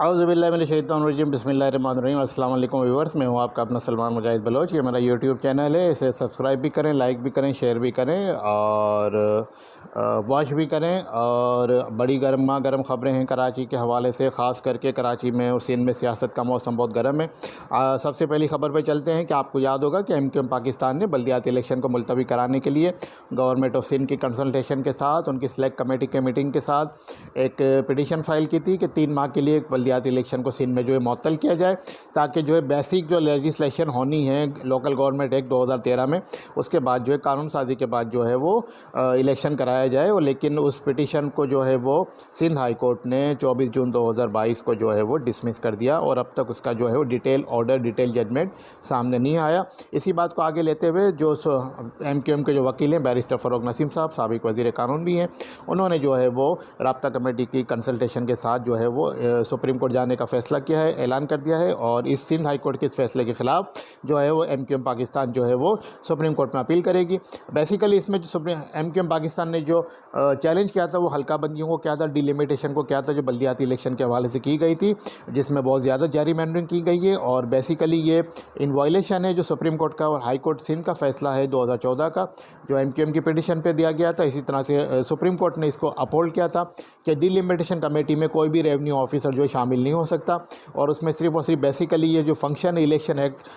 اعوذ باللہ من الشیطان الرجیم بسم اللہ الرحمن الرحیم۔ السلام علیکم ویورز، میں ہوں آپ کا اپنا سلمان مجاہد بلوچ۔ یہ میرا یوٹیوب چینل ہے، اسے سبسکرائب بھی کریں، لائک بھی کریں، شیئر بھی کریں اور واچ بھی کریں۔ اور بڑی گرم خبریں ہیں کراچی کے حوالے سے، خاص کر کے کراچی میں اور سندھ میں سیاست کا موسم بہت گرم ہے۔ سب سے پہلی خبر پہ چلتے ہیں کہ آپ کو یاد ہوگا کہ MQM پاکستان نے بلدیاتی الیکشن کو ملتوی کرانے کے لیے گورنمنٹ آف سندھ کی کنسلٹیشن کے ساتھ، ان کی سلیکٹ کمیٹی کے میٹنگ کے ساتھ ایک پٹیشن فائل کی تھی کہ 3 ماہ کے لیے بلدیاتی الیکشن کو سندھ میں جو ہے معطل کیا جائے، تاکہ جو ہے بیسک جو لیجسلیشن ہونی ہے لوکل گورنمنٹ ایکٹ 2013 میں، اس کے بعد جو ہے قانون سازی کے بعد جو ہے وہ الیکشن کرایا جائے۔ اور لیکن اس پٹیشن کو جو ہے وہ سندھ ہائی کورٹ نے 24 جون 2022 کو جو ہے وہ ڈسمس کر دیا، اور اب تک اس کا جو ہے وہ ڈیٹیل ججمنٹ سامنے نہیں آیا۔ اسی بات کو آگے لیتے ہوئے جو MQM کے جو وکیل ہیں بیرسٹر فروغ نسیم صاحب، سابق وزیر قانون بھی ہیں، انہوں نے جو ہے وہ رابطہ کمیٹی کی کنسلٹیشن کے ساتھ جو ہے وہ سپریم کورٹ جانے کا فیصلہ کیا ہے، اعلان کر دیا ہے، اور اس سندھ ہائی کورٹ کے اس فیصلے کے خلاف جو ہے وہ MQM پاکستان جو ہے وہ سپریم کورٹ میں اپیل کرے گی۔ بیسیکلی اس میں جو MQM پاکستان نے جو چیلنج کیا تھا وہ حلقہ بندیوں کو کیا تھا، ڈی لیمیٹیشن کو کیا تھا، جو بلدیاتی الیکشن کے حوالے سے کی گئی تھی، جس میں بہت زیادہ جیری مینڈرنگ کی گئی ہے، اور بیسیکلی یہ ان وائلیشن ہے جو سپریم کورٹ کا اور ہائی کورٹ سندھ کا فیصلہ ہے 2014 کا، جو MQM کی پٹیشن پہ دیا گیا تھا۔ اسی طرح سے سپریم کورٹ نے اس کو اپہولڈ کیا تھا کہ ڈی لیمیٹیشن کمیٹی میں کوئی بھی ریونیو آفیسر جو ہے شامل نہیں ہو سکتا، اور اس میں صرف اور صرف بیسیکلی یہ جو فنکشن الیکشن ایکٹ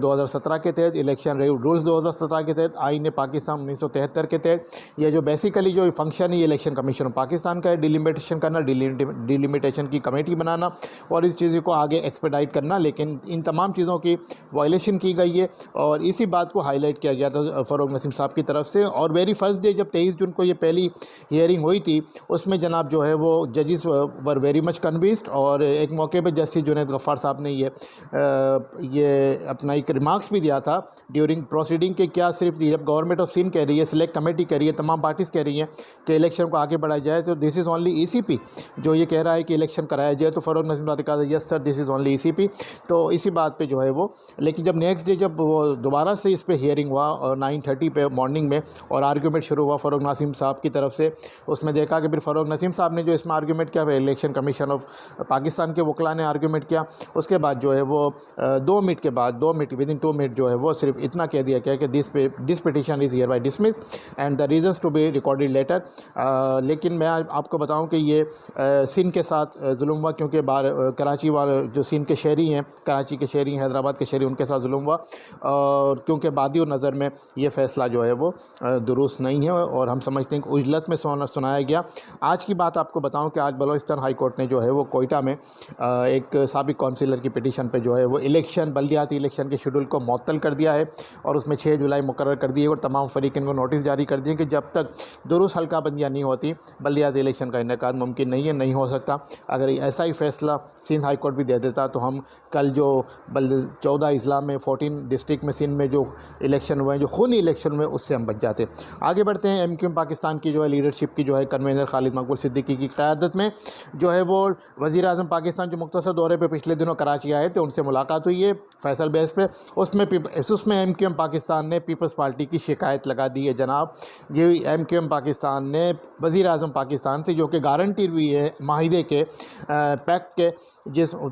2017 کے تحت، الیکشن رولز 2017 کے تحت، آئین پاکستان 1973 کے تحت، یہ جو بیسیکلی جو فنکشن ہے الیکشن کمیشن آف پاکستان کا ہے، ڈی لیمیٹیشن کرنا، ڈی لیمیٹیشن کی کمیٹی بنانا اور اس چیز کو آگے ایکسپیڈائٹ کرنا، لیکن ان تمام چیزوں کی وائلیشن کی گئی ہے، اور اسی بات کو ہائی لائٹ کیا گیا تھا فروغ نسیم صاحب کی طرف سے۔ اور ویری فرسٹ ڈے جب 23 جون کو یہ پہلی ہیئرنگ ہوئی تھی، اس میں جناب جو ہے وہ ججز ور ویری مچ کنوینسڈ، اور ایک موقع پہ جسٹس جنید غفار صاحب نے یہ اپنا ایک ریمارکس بھی دیا تھا ڈیورنگ پروسیڈنگ کہ کیا صرف جب گورنمنٹ آف سندھ کہہ رہی ہے، سلیکٹ کمیٹی کہہ رہی ہے، تمام پارٹیز کہہ رہی ہیں کہ الیکشن کو آگے بڑھایا جائے، تو دس از اونلی ECP جو یہ کہہ رہا ہے کہ الیکشن کرایا جائے، تو فروغ نسیم صاحب نے کہا یس سر دس از اونلی ECP۔ تو اسی بات پہ جو ہے وہ، لیکن جب نیکسٹ ڈے جب وہ دوبارہ سے اس پہ ہیئرنگ ہوا 9:30 پہ مارننگ میں، اور آرگیومنٹ شروع ہوا فروغ نسیم صاحب کی طرف سے، اس میں دیکھا کہ پھر فروغ نسیم صاحب نے جو اس میں آرگیومنٹ کیا، الیکشن کمیشن آف پاکستان کے وکلاء نے آرگیومنٹ کیا، اس کے بعد جو ہے وہ 2 منٹ کے بعد ودن 2 منٹ جو ہے وہ صرف اتنا کہہ دیا گیا کہ this petition is hereby dismiss and the reasons to be recorded later. لیکن میں آپ کو بتاؤں کہ یہ سندھ کے ساتھ ظلم ہوا، کیونکہ کراچی والے جو سندھ کے شہری ہیں، کراچی کے شہری ہیں، حیدرآباد کے شہری، ان کے ساتھ ظلم ہوا، اور کیونکہ بادی اور نظر میں یہ فیصلہ جو ہے وہ درست نہیں ہے، اور ہم سمجھتے ہیں کہ عجلت میں سنایا گیا۔ آج کی بات آپ کو بتاؤں کہ آج بلوچستان ہائی کورٹ نے جو ہے وہ کوئٹہ میں ایک سابق کونسلر کی پٹیشن پہ جو ہے وہ بلدیاتی الیکشن کے شیڈول کو معطل کر دیا ہے، اور اس میں 6 جولائی مقرر کر دی ہے، اور تمام فریقین کو نوٹس جاری کر دیے کہ جب تک درست حلقہ بندیاں نہیں ہوتی بلدیاتی الیکشن کا انعقاد ممکن نہیں ہو سکتا۔ اگر ایسا ہی فیصلہ سندھ ہائی کورٹ بھی دے دیتا تو ہم کل جو 14 اضلاع میں 14 ڈسٹرکٹ میں سندھ میں جو الیکشن ہوئے ہیں، جو خونی الیکشن ہوئے، اس سے ہم بچ جاتے۔ آگے بڑھتے ہیں۔ MQM پاکستان کی جو ہے لیڈرشپ کی جو ہے کنوینر خالد مقبول صدیقی کی قیادت میں جو ہے وہ وزیر اعظم پاکستان جو مختصر دورے پہ پچھلے دنوں کراچی آئے تھے، ان سے ملاقات ہوئی ہے فیصل بیس پہ۔ اس میں MQM پاکستان نے پیپلز پارٹی کی شکایت لگا دی ہے جناب۔ یہ MQM پاکستان نے وزیر اعظم پاکستان سے، جو کہ گارنٹی بھی ہے معاہدے کے پیکٹ کے،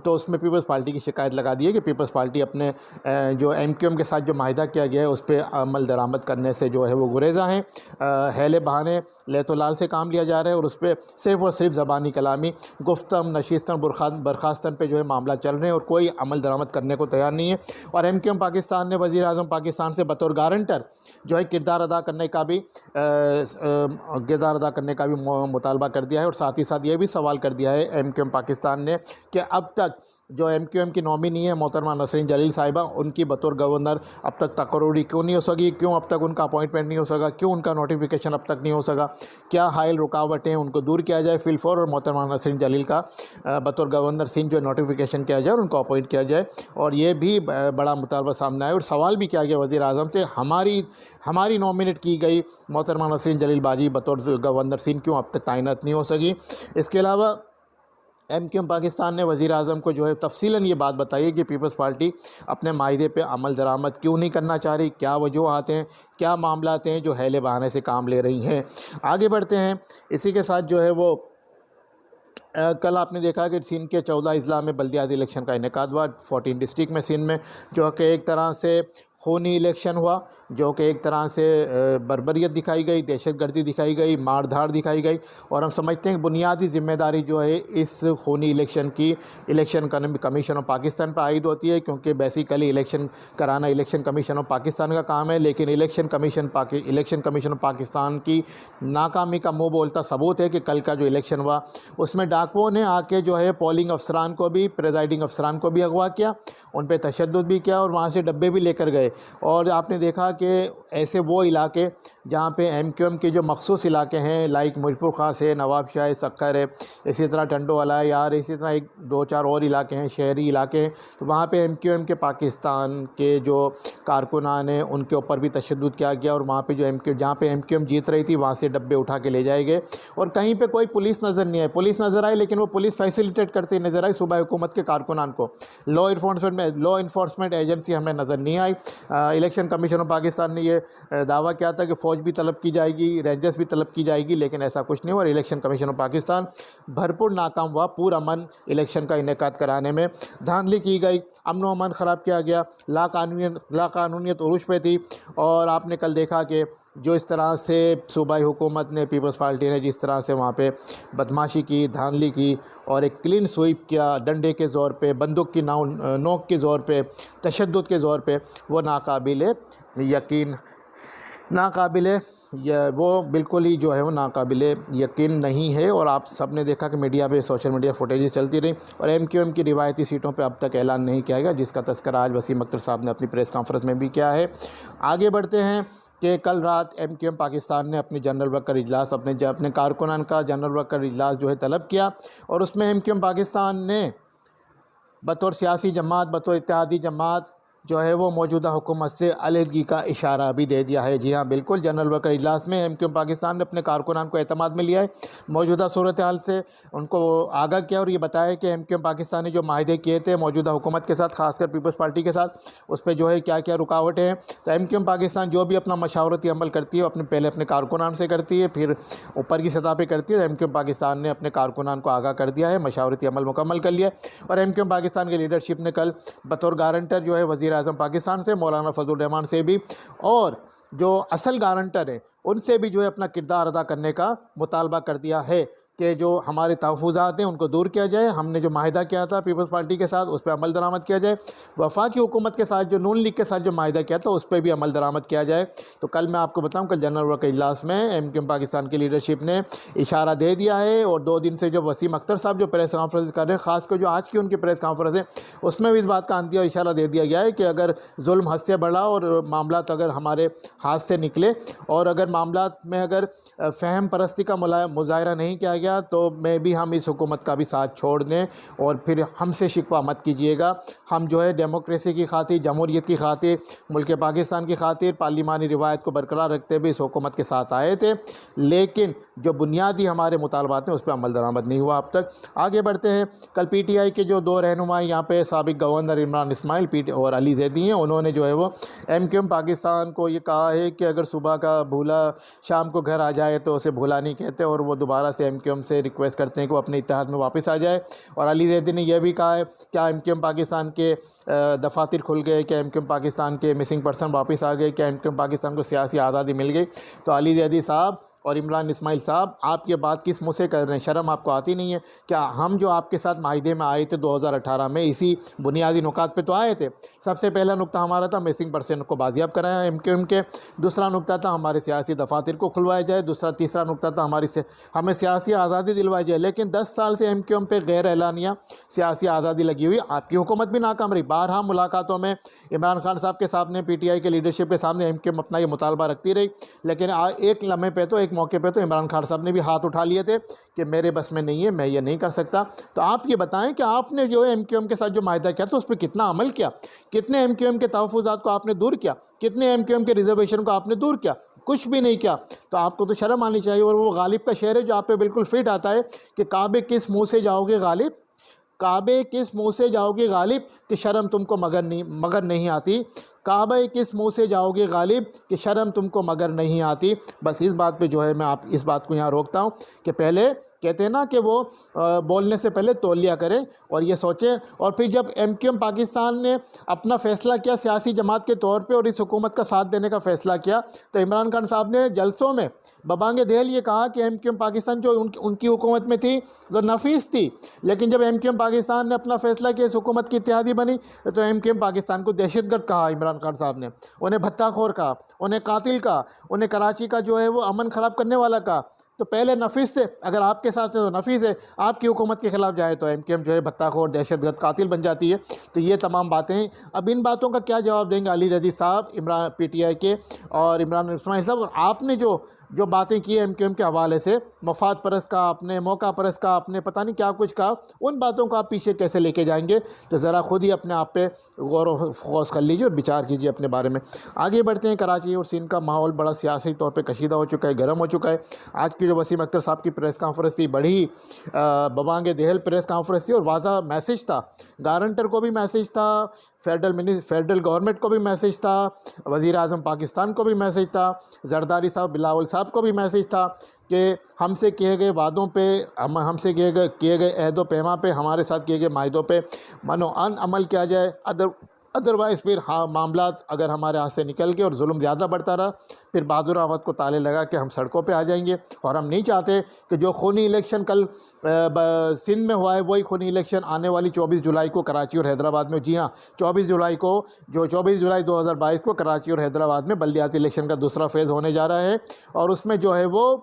تو اس میں پیپلز پارٹی کی شکایت لگا دی ہے کہ پیپلز پارٹی اپنے جو MQM کے ساتھ جو معاہدہ کیا گیا ہے اس پہ عمل درآمد کرنے سے جو ہے وہ گریزاں ہیں، ہیلے بہانے لیت و لال سے کام لیا جا رہا ہے، اور اس پہ صرف اور صرف زبانی کلامی، گفتم نشستن برخاستن پہ جو ہے معاملہ چل رہے ہیں، اور کوئی عمل درآمد کرنے کو تیار نہیں ہے۔ اور MQM پاکستان نے وزیر اعظم پاکستان سے بطور گارنٹر جو ہے کردار ادا کرنے کا بھی مطالبہ کر دیا ہے، اور ساتھ ہی ساتھ یہ بھی سوال کر دیا ہے MQM پاکستان نے کہ اب تک جو MQM کی نومینی ہے محترمہ نسرین جلیل صاحبہ، ان کی بطور گورنر اب تک تقرری کیوں نہیں ہو سکی، کیوں اب تک ان کا اپوائنٹمنٹ نہیں ہو سکا، کیوں ان کا نوٹیفیکیشن اب تک نہیں ہو سکا، کیا حائل رکاوٹیں ان کو دور کیا جائے فی الفور، اور محترمہ نسرین جلیل کا بطور گورنر سندھ جو نوٹیفیکیشن کیا جائے اور ان کو اپوائنٹ کیا جائے۔ اور یہ بھی بڑا مطالبہ سامنے آیا، اور سوال بھی کیا گیا وزیر اعظم سے، ہماری نومینیٹ کی گئی محترمہ نسرین جلیل باجی بطور گورنر سندھ کیوں اب تک تعینات نہیں ہو سکی۔ اس کے علاوہ MQM پاکستان نے وزیر اعظم کو جو ہے تفصیلاً یہ بات بتائی ہے کہ پیپلز پارٹی اپنے معاہدے پہ عمل درآمد کیوں نہیں کرنا چاہ رہی، کیا وجوہات ہیں، کیا معاملات ہیں جو ہیلے بہانے سے کام لے رہی ہیں۔ آگے بڑھتے ہیں۔ اسی کے ساتھ جو ہے وہ کل آپ نے دیکھا کہ سندھ کے 14 اضلاع میں بلدیاتی الیکشن کا انعقاد ہوا، 14 ڈسٹرکٹ میں سندھ میں، جو کہ ایک طرح سے خونی الیکشن ہوا، جو کہ ایک طرح سے بربریت دکھائی گئی، دہشت گردی دکھائی گئی، مار دھاڑ دکھائی گئی، اور ہم سمجھتے ہیں کہ بنیادی ذمہ داری جو ہے اس خونی الیکشن کی الیکشن کمیشن آف پاکستان پر عائد ہوتی ہے، کیونکہ بیسیکلی الیکشن کرانا الیکشن کمیشن آف پاکستان کا کام ہے، لیکن الیکشن کمیشن آف پاکستان کی ناکامی کا منہ بولتا ثبوت ہے کہ کل کا جو الیکشن ہوا اس میں ڈاکوؤں نے آ کے جو ہے پولنگ افسران کو بھی، پریزائڈنگ افسران کو بھی اغوا کیا، ان پہ تشدد بھی کیا، اور وہاں سے ڈبے بھی لے کر گئے۔ اور آپ نے دیکھا کہ ایسے وہ علاقے جہاں پہ ایم کیو ایم کے جو مخصوص علاقے ہیں، لائک مجپور خاص ہے، نواب شاہ ہے، سکھر ہے، اسی طرح ٹنڈو والا ہے یار، اسی طرح ایک دو چار اور علاقے ہیں، شہری علاقے ہیں، تو وہاں پہ ایم کیو ایم کے پاکستان کے جو کارکنان ہیں ان کے اوپر بھی تشدد کیا گیا، اور وہاں پہ جو جہاں پہ ایم کیو ایم جیت رہی تھی وہاں سے ڈبے اٹھا کے لے جائے گئے، اور کہیں پہ کوئی پولیس نظر نہیں آئی، پولیس نظر آئی لیکن وہ پولیس فیسیلیٹیٹ کرتے نظر آئی صوبائی حکومت کے کارکنان کو، لا انفورسمنٹ ایجنسی ہمیں نظر نہیں آئی۔ الیکشن کمیشن آف پاکستان نے یہ دعویٰ کیا تھا کہ فوج بھی طلب کی جائے گی، رینجرز بھی طلب کی جائے گی، لیکن ایسا کچھ نہیں ہوا، اور الیکشن کمیشن آف پاکستان بھرپور ناکام ہوا پرامن الیکشن کا انعقاد کرانے میں۔ دھاندلی کی گئی، امن و امان خراب کیا گیا، لا قانونیت عروج پہ تھی، اور آپ نے کل دیکھا کہ جو اس طرح سے صوبائی حکومت نے، پیپلز پارٹی نے جس طرح سے وہاں پہ بدماشی کی، دھاندلی کی، اور ایک کلین سویپ کیا ڈنڈے کے زور پہ، بندوق کی نوک کے زور پہ، تشدد کے زور پہ، وہ وہ بالکل ہی جو ہے وہ ناقابل یقین نہیں ہے۔ اور آپ سب نے دیکھا کہ میڈیا پہ، سوشل میڈیا فوٹیجز چلتی رہی، اور ایم کیو ایم کی روایتی سیٹوں پہ اب تک اعلان نہیں کیا گیا، جس کا تذکرہ آج وسیم اختر صاحب نے اپنی پریس کانفرنس میں بھی کیا ہے۔ آگے بڑھتے ہیں کہ کل رات ایم کیو ایم پاکستان نے اپنی جنرل ورکر اجلاس، اپنے کارکنان کا جنرل ورکر اجلاس جو ہے طلب کیا، اور اس میں ایم کیو ایم پاکستان نے بطور سیاسی جماعت، بطور اتحادی جماعت جو ہے وہ موجودہ حکومت سے علیحدگی کا اشارہ بھی دے دیا ہے۔ جی ہاں بالکل، جنرل ورکر اجلاس میں ایم کیو ایم پاکستان نے اپنے کارکنان کو اعتماد میں لیا ہے، موجودہ صورتحال سے ان کو آگاہ کیا، اور یہ بتایا کہ ایم کیو ایم پاکستان نے جو معاہدے کیے تھے موجودہ حکومت کے ساتھ، خاص کر پیپلز پارٹی کے ساتھ، اس پہ جو ہے کیا کیا رکاوٹیں ہیں۔ تو ایم کیو ایم پاکستان جو بھی اپنا مشاورتی عمل کرتی ہے پہلے اپنے کارکنان سے کرتی ہے، پھر اوپر کی سطح پہ کرتی ہے۔ ایم کیو ایم پاکستان نے اپنے کارکنان کو آگاہ کر دیا ہے، مشاورتی عمل مکمل کر لیا ہے، اور ایم کیو ایم پاکستان کی لیڈرشپ نے کل بطور گارنٹر جو ہے وزیر اعظم پاکستان سے مولانا فضل الرحمان سے بھی، اور جو اصل گارنٹر ہیں ان سے بھی جو ہے اپنا کردار ادا کرنے کا مطالبہ کر دیا ہے کہ جو ہمارے تحفظات ہیں ان کو دور کیا جائے، ہم نے جو معاہدہ کیا تھا پیپلز پارٹی کے ساتھ اس پہ عمل درآمد کیا جائے، وفاقی حکومت کے ساتھ جو نون لیگ کے ساتھ جو معاہدہ کیا تھا اس پہ بھی عمل درآمد کیا جائے۔ تو کل میں آپ کو بتاؤں کہ جنرل ورکر اجلاس میں ایم کیو ایم پاکستان کی لیڈرشپ نے اشارہ دے دیا ہے، اور 2 دن سے جو وسیم اختر صاحب جو پریس کانفرنس کر رہے ہیں، خاص کر جو آج کی ان کی پریس کانفرنس ہے اس میں بھی اس بات کا اندیا اشارہ دے دیا گیا ہے کہ اگر ظلم حد سے بڑھا اور معاملات اگر ہمارے ہاتھ سے نکلے، اور اگر معاملات میں اگر فہم پرستی کا مظاہرہ نہیں کیا گیا، تو میں بھی ہم اس حکومت کا بھی ساتھ چھوڑ دیں، اور پھر ہم سے شکوہ مت کیجیے گا۔ ہم جو ہے ڈیموکریسی کی خاطر، جمہوریت کی خاطر، ملک پاکستان کی خاطر، پارلیمانی روایت کو برقرار رکھتے ہوئے اس حکومت کے ساتھ آئے تھے، لیکن جو بنیادی ہمارے مطالبات ہیں اس پہ عمل درآمد نہیں ہوا اب تک۔ آگے بڑھتے ہیں، کل پی ٹی آئی کے جو 2 رہنما یہاں پہ، سابق گورنر عمران اسماعیل اور علی زیدی ہیں، انہوں نے جو ہے وہ ایم کیو ایم پاکستان کو یہ کہا ہے کہ اگر صبح کا بھولا شام کو گھر آ جائے تو اسے بھولا نہیں کہتے، اور وہ دوبارہ سے ایم کیو ایم سے ریکویسٹ کرتے ہیں کہ وہ اپنے اتحاد میں واپس آ جائے۔ اور علی زیدی نے یہ بھی کہا ہے کیا ایم کیو ایم پاکستان کے دفاتر کھل گئے، کیا ایم کیو ایم پاکستان کے مسنگ پرسن واپس آ گئے، کیا ایم کیو ایم پاکستان کو سیاسی آزادی مل گئی؟ تو علی زیدی صاحب اور عمران اسماعیل صاحب، آپ یہ بات کس منہ سے کر رہے ہیں؟ شرم آپ کو آتی نہیں ہے؟ کیا ہم جو آپ کے ساتھ معاہدے میں آئے تھے 2018 میں، اسی بنیادی نکات پہ تو آئے تھے؟ سب سے پہلا نکتہ ہمارا تھا مسنگ پرسن کو بازیاب کرایا ایم کیو ایم کے، دوسرا نکتہ تھا ہمارے سیاسی دفاتر کو کھلوایا جائے، تیسرا نکتہ تھا ہمیں سیاسی آزادی دلوائی جائے۔ لیکن 10 سال سے ایم کیو ایم پہ غیر اعلانیہ سیاسی آزادی لگی ہوئی، آپ کی حکومت بھی ناکام رہی۔ بارہا ملاقاتوں میں عمران خان صاحب کے سامنے، پی ٹی آئی کے لیڈرشپ کے سامنے ایم کیو ایم اپنا یہ مطالبہ رکھتی رہی، لیکن ایک لمحے پہ تو، ایک موقع پہ تو عمران خان صاحب نے بھی ہاتھ اٹھا لیے تھے کہ میرے بس میں نہیں ہے، میں یہ نہیں کر سکتا۔ تو آپ یہ بتائیں کہ آپ نے جو ایم کیو ایم کے ساتھ جو معاہدہ کیا تو اس پہ کتنا عمل کیا؟ کتنے ایم کیو ایم کے تحفظات کو آپ نے دور کیا؟ کتنے ایم کیو ایم کے ریزرویشن کو آپ نے دور کیا؟ کچھ بھی نہیں کیا۔ تو آپ کو تو شرم آنی چاہیے۔ اور وہ غالب کا شعر ہے جو آپ پہ بالکل فٹ آتا ہے کہ کعبے کس منہ سے جاؤ گے غالب، کعبے کس منہ سے جاؤ گے غالب کہ شرم تم کو مگر نہیں آتی، کعبے کس منہ سے جاؤ گے غالب کہ شرم تم کو مگر نہیں آتی۔ بس اس بات پہ جو ہے میں اس بات کو یہاں روکتا ہوں کہ پہلے کہتے ہیں نا کہ وہ بولنے سے پہلے تولیہ کریں اور یہ سوچیں. اور پھر جب MQM پاکستان نے اپنا فیصلہ کیا سیاسی جماعت کے طور پہ اور اس حکومت کا ساتھ دینے کا فیصلہ کیا, تو عمران خان صاحب نے جلسوں میں ببانگ دہل یہ کہا کہ MQM پاکستان جو ان کی حکومت میں تھی وہ نفیس تھی, لیکن جب MQM پاکستان نے اپنا فیصلہ کیا اس حکومت کی اتحادی بنی تو MQM پاکستان کو دہشت گرد کہا عمران خان صاحب نے, انہیں بھتہ خور کہا, انہیں قاتل کہا, انہیں کراچی کا جو ہے وہ امن خراب کرنے والا کہا. تو پہلے نفیس تھے, اگر آپ کے ساتھ تو نفیس ہے, آپ کی حکومت کے خلاف جائے تو MQM جو ہے بھتہ خور, دہشت گرد, قاتل بن جاتی ہے. تو یہ تمام باتیں ہیں. اب ان باتوں کا کیا جواب دیں گے علی زیدی صاحب عمران PTI کے اور عمران اسماعیل صاحب؟ اور آپ نے جو باتیں کی MQM کے حوالے سے, مفاد پرست کا, اپنے موقع پرست کا, اپنے پتہ نہیں کیا کچھ کا, ان باتوں کو آپ پیچھے کیسے لے کے جائیں گے؟ تو ذرا خود ہی اپنے آپ پہ غور و خوض کر لیجیے اور بچار کیجیے اپنے بارے میں. آگے بڑھتے ہیں. کراچی اور سندھ کا ماحول بڑا سیاسی طور پہ کشیدہ ہو چکا ہے, گرم ہو چکا ہے. آج کی جو وسیم اختر صاحب کی پریس کانفرنس تھی, بڑی ببانگ دہل پریس کانفرنس تھی اور واضح میسج تھا, گارنٹر کو بھی میسج تھا, فیڈرل گورنمنٹ کو بھی میسج تھا, وزیر اعظم پاکستان کو بھی میسج تھا, زرداری صاحب بلاول صاحب کو بھی میسج تھا کہ ہم سے کیے گئے وعدوں پہ, ہم سے کیے گئے عہد و پیما پہ, ہمارے ساتھ کیے گئے معاہدوں پہ منو ان عمل کیا جائے. ادروائز پھر معاملات اگر ہمارے ہاتھ سے نکل کے اور ظلم زیادہ بڑھتا رہا, پھر بہادر آباد کو تالے لگا کے ہم سڑکوں پہ آ جائیں گے. اور ہم نہیں چاہتے کہ جو خونی الیکشن کل سندھ میں ہوا ہے وہی خونی الیکشن آنے والی 24 جولائی کو کراچی اور حیدرآباد میں, جی ہاں 24 جولائی کو, جو 24 جولائی 2022 کو کراچی اور حیدرآباد میں بلدیاتی الیکشن کا دوسرا فیز ہونے جا رہا ہے. اور اس میں جو ہے وہ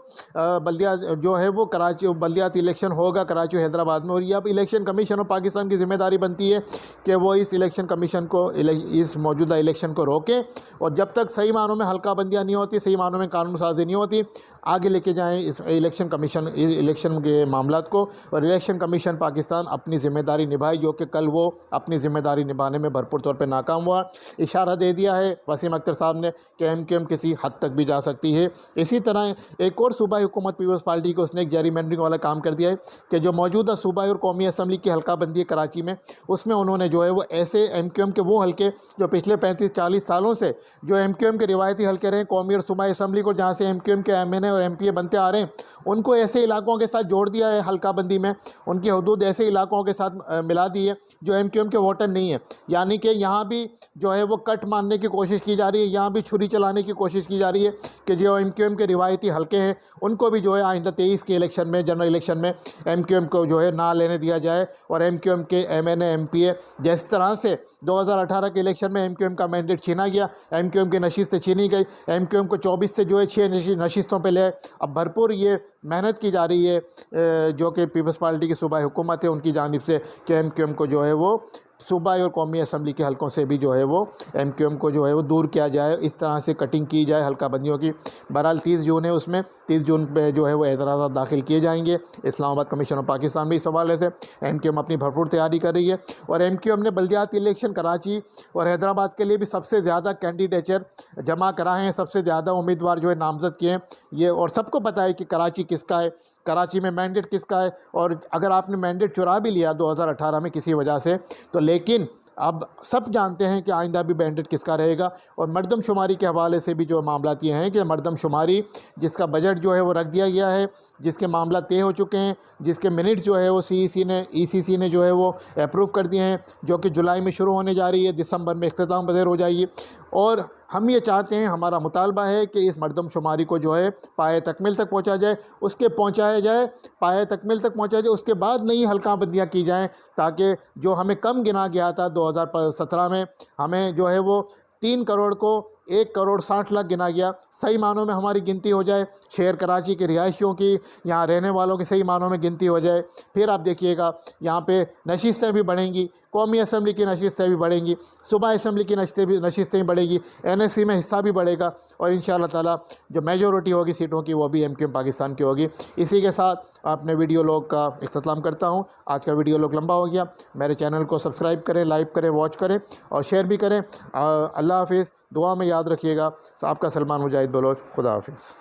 بلدیاتی الیکشن ہوگا کراچی اور حیدرآباد میں. اور یہ اب الیکشن کمیشن اور پاکستان کی ذمہ داری بنتی ہے کہ وہ اس الیکشن کمیشن کو, اس موجودہ الیکشن کو روکیں, اور جب تک صحیح معنوں میں حلقہ بندیاں نہیں ہوتی, صحیح معنوں میں قانون سازی نہیں ہوتی, آگے لے کے جائیں اس الیکشن کے معاملات کو. اور الیکشن کمیشن پاکستان اپنی ذمہ داری نبھائی, جو کہ کل وہ اپنی ذمہ داری نبھانے میں بھرپور طور پہ ناکام ہوا. اشارہ دے دیا ہے وسیم اختر صاحب نے کہ MQM کسی حد تک بھی جا سکتی ہے. اسی طرح ایک اور صوبائی حکومت پیپلز پارٹی کو اس نے ایک جیری مینڈرنگ والا کام کر دیا ہے کہ جو موجودہ صوبائی اور قومی اسمبلی کی حلقہ بندی ہے کراچی میں, اس میں انہوں نے جو ہے وہ ایسے MQM کے وہ حلقے جو پچھلے 35-40 سالوں سے جو MQM کے روایتی حلقے رہے قومی اور صوبائی اسمبلی کو, جہاں سے MQM کے MNA اور MPA بنتے آ رہے ہیں, ان کو ایسے علاقوں کے ساتھ جوڑ دیا ہے حلقہ بندی میں. ان کی حدود ایسے علاقوں کے ساتھ ملا دی ہے جو MQM کے ووٹر نہیں ہیں. یعنی کہ یہاں بھی جو ہے وہ کٹ مارنے کی کوشش کی جا رہی ہے, یہاں بھی چھری چلانے کی کوشش کی جا رہی ہے کہ جو MQM کے روایتی حلقے ہیں ان کو بھی جو ہے آئندہ 23 کے الیکشن میں, جنرل الیکشن میں MQM کو جو ہے نہ لینے دیا جائے. اور MQM کے MNA MPA جس طرح سے 2018 کے الیکشن میں MQM کا مینڈیٹ چھینا گیا, MQM کی نشستیں چھینی گئی, MQM کو 24 سے جو ہے 6 نشستوں پہ لے. اب بھرپور یہ محنت کی جا رہی ہے جو کہ پیپلز پارٹی کی صوبائی حکومت ہے ان کی جانب سے کہ MQM کو جو ہے وہ صوبائی اور قومی اسمبلی کے حلقوں سے بھی جو ہے وہ MQM کو جو ہے وہ دور کیا جائے, اس طرح سے کٹنگ کی جائے حلقہ بندیوں کی. بہرحال 30 جون ہے, اس میں 30 جون پہ جو ہے وہ اعتراضات داخل کیے جائیں گے. اسلام آباد کمیشن آف پاکستان بھی اس حوالے سے MQM اپنی بھرپور تیاری کر رہی ہے. اور MQM نے بلدیاتی الیکشن کراچی اور حیدرآباد کے لیے بھی سب سے زیادہ کینڈیڈیچر جمع کرائے ہیں, سب سے زیادہ امیدوار جو ہے نامزد کیے ہیں یہ. اور سب کو پتہ ہے کہ کراچی کس کا ہے, کراچی میں مینڈیٹ کس کا ہے. اور اگر آپ نے مینڈیٹ چرا بھی لیا 2018 میں کسی وجہ سے, تو لیکن اب سب جانتے ہیں کہ آئندہ بھی مینڈیٹ کس کا رہے گا. اور مردم شماری کے حوالے سے بھی جو معاملات یہ ہیں کہ مردم شماری جس کا بجٹ جو ہے وہ رکھ دیا گیا ہے, جس کے معاملات طے ہو چکے ہیں, جس کے منٹس جو ہے وہ ECC نے جو ہے وہ اپروو کر دیے ہیں, جو کہ جولائی میں شروع ہونے جا رہی ہے, دسمبر میں اختتام پذیر ہو جائے گی. اور ہم یہ چاہتے ہیں, ہمارا مطالبہ ہے کہ اس مردم شماری کو جو ہے پائے تکمیل تک پہنچا جائے, پائے تکمیل تک پہنچایا جائے, اس کے بعد نئی حلقہ بندیاں کی جائیں, تاکہ جو ہمیں کم گنا گیا تھا 2017 میں, ہمیں جو ہے وہ 3 کروڑ کو 1 کروڑ 60 لاکھ گنا گیا, صحیح معنوں میں ہماری گنتی ہو جائے, شہر کراچی کے رہائشیوں کی, یہاں رہنے والوں کی صحیح معنوں میں گنتی ہو جائے. پھر آپ دیکھیے گا یہاں پہ نشستیں بھی بڑھیں گی, قومی اسمبلی کی نشستیں بھی بڑھیں گی, صوبائی اسمبلی کی نشستیں بھی بڑھیں گی, NSC میں حصہ بھی بڑھے گا, اور انشاءاللہ تعالیٰ جو میجورٹی ہوگی سیٹوں کی وہ بھی MQM پاکستان کی ہوگی. اسی کے ساتھ اپنے ویڈیو لوگ کا اختتام کرتا ہوں. آج کا ویڈیو لوگ لمبا ہو گیا, میرے چینل کو سبسکرائب کریں, لائک کریں, واچ کریں اور شیئر بھی کریں. اللہ حافظ. دعا میں یاد رکھیے گا. آپ کا سلمان مجاہد بلوچ. خدا حافظ.